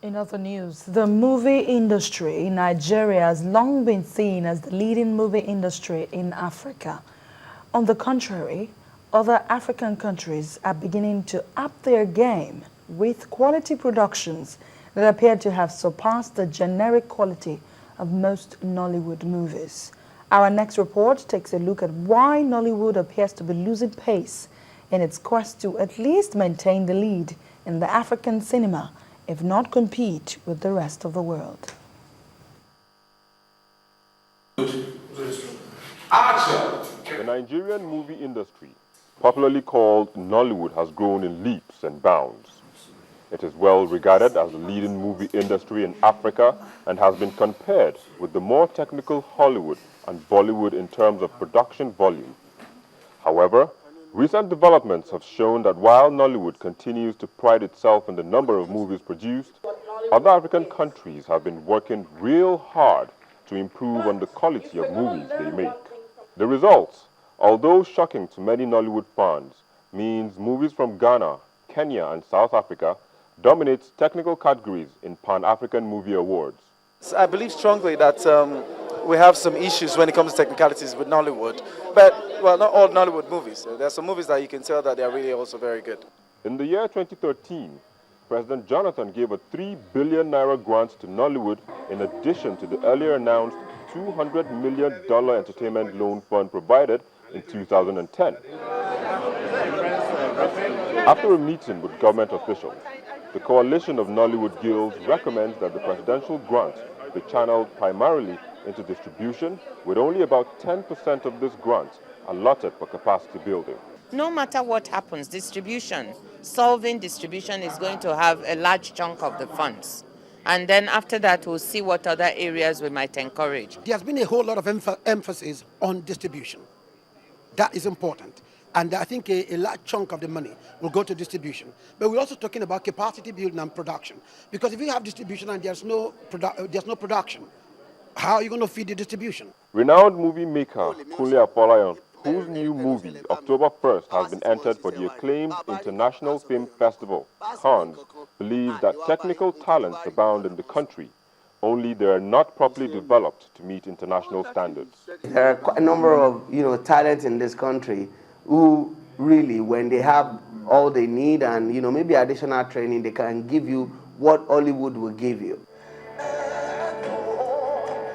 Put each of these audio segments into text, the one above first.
In other news, the movie industry in Nigeria has long been seen as the leading movie industry in Africa. On the contrary, other African countries are beginning to up their game with quality productions that appear to have surpassed the generic quality of most Nollywood movies. Our next report takes a look at why Nollywood appears to be losing pace in its quest to at least maintain the lead in the African cinema, if not compete with the rest of the world. The Nigerian movie industry, popularly called Nollywood, has grown in leaps and bounds. It is well regarded as the leading movie industry in Africa and has been compared with the more technical Hollywood and Bollywood in terms of production volume. However, recent developments have shown that while Nollywood continues to pride itself in the number of movies produced, other African countries have been working real hard to improve on the quality of movies they make. The results, although shocking to many Nollywood fans, means movies from Ghana, Kenya and South Africa dominates technical categories in Pan-African Movie Awards. I believe strongly that we have some issues when it comes to technicalities with Nollywood, but, well, not all Nollywood movies. There are some movies that you can tell that they are really also very good. In the year 2013, President Jonathan gave a 3 billion naira grant to Nollywood in addition to the earlier announced $200 million entertainment loan fund provided in 2010. After a meeting with government officials, the Coalition of Nollywood Guilds recommends that the presidential grant be channeled primarily into distribution, with only about 10% of this grant allotted for capacity building. No matter what happens, solving distribution is going to have a large chunk of the funds. And then after that, we'll see what other areas we might encourage. There's been a whole lot of emphasis on distribution. That is important. And I think a large chunk of the money will go to distribution. But we're also talking about capacity building and production. Because if you have distribution and there's no production, how are you going to feed the distribution? Renowned movie maker Kunle Afolayan, whose new movie, October 1st, has been entered for the acclaimed International Film Festival, Cannes, believes that technical talents abound in the country, only they are not properly developed to meet international standards. There are quite a number of talents in this country who really, when they have all they need and maybe additional training, they can give you what Hollywood will give you.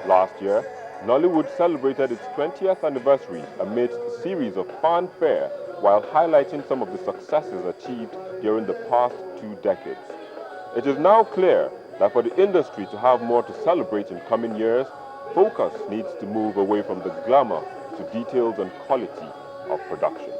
Last year, Nollywood celebrated its 20th anniversary amidst a series of fanfare while highlighting some of the successes achieved during the past 2 decades. It is now clear that for the industry to have more to celebrate in coming years, focus needs to move away from the glamour to details and quality of production.